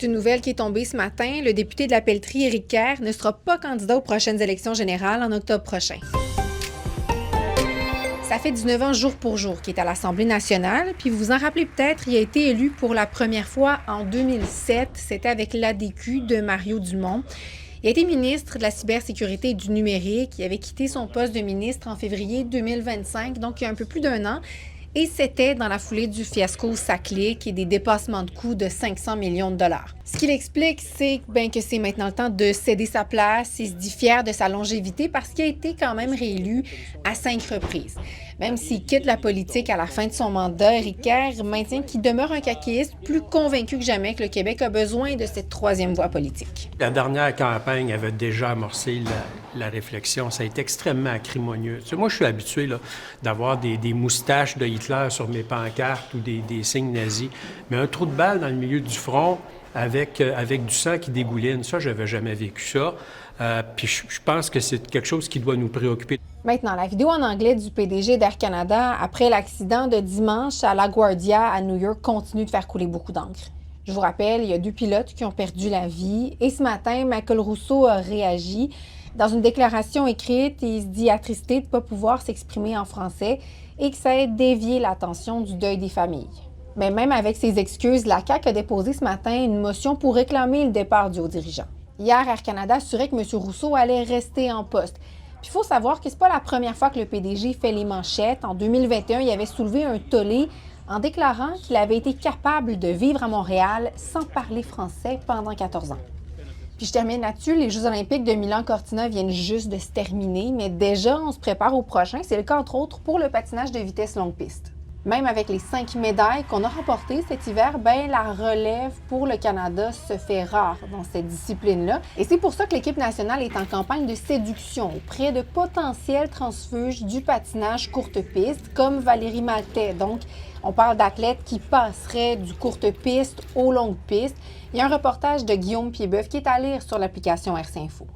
C'est une nouvelle qui est tombée ce matin. Le député de la Pelletrie, Éric Kerr, ne sera pas candidat aux prochaines élections générales en octobre prochain. Ça fait 19 ans jour pour jour qu'il est à l'Assemblée nationale, puis vous vous en rappelez peut-être, il a été élu pour la première fois en 2007. C'était avec l'ADQ de Mario Dumont. Il a été ministre de la cybersécurité et du numérique. Il avait quitté son poste de ministre en février 2025, donc il y a un peu plus d'un an. Et c'était dans la foulée du fiasco Saclay et des dépassements de coûts de 500 millions de dollars. Ce qu'il explique, c'est que c'est maintenant le temps de céder sa place. Il se dit fier de sa longévité parce qu'il a été quand même réélu à 5 reprises. Même s'il quitte la politique à la fin de son mandat, Éric Kerr maintient qu'il demeure un caquiste plus convaincu que jamais que le Québec a besoin de cette troisième voie politique. La dernière campagne avait déjà amorcé la réflexion. Ça a été extrêmement acrimonieux. Tu sais, moi, je suis habitué d'avoir des moustaches de Hitler sur mes pancartes ou des signes nazis. Mais un trou de balle dans le milieu du front avec du sang qui dégouline, ça, je n'avais jamais vécu ça. Puis je pense que c'est quelque chose qui doit nous préoccuper. Maintenant, la vidéo en anglais du PDG d'Air Canada après l'accident de dimanche à LaGuardia à New York continue de faire couler beaucoup d'encre. Je vous rappelle, il y a 2 pilotes qui ont perdu la vie et ce matin, Michael Rousseau a réagi. Dans une déclaration écrite, il se dit attristé de ne pas pouvoir s'exprimer en français et que ça ait dévié l'attention du deuil des familles. Mais même avec ses excuses, la CAQ a déposé ce matin une motion pour réclamer le départ du haut dirigeant. Hier, Air Canada assurait que M. Rousseau allait rester en poste. Puis il faut savoir que c'est pas la première fois que le PDG fait les manchettes. En 2021, il avait soulevé un tollé en déclarant qu'il avait été capable de vivre à Montréal sans parler français pendant 14 ans. Puis je termine là-dessus, les Jeux olympiques de Milan-Cortina viennent juste de se terminer, mais déjà, on se prépare au prochain. C'est le cas, entre autres, pour le patinage de vitesse longue piste. Même avec les 5 médailles qu'on a remportées cet hiver, la relève pour le Canada se fait rare dans cette discipline-là. Et c'est pour ça que l'équipe nationale est en campagne de séduction auprès de potentiels transfuges du patinage courte piste, comme Valérie Maltais. Donc, on parle d'athlètes qui passeraient du courte piste aux longues pistes. Il y a un reportage de Guillaume Piedboeuf qui est à lire sur l'application RC Info.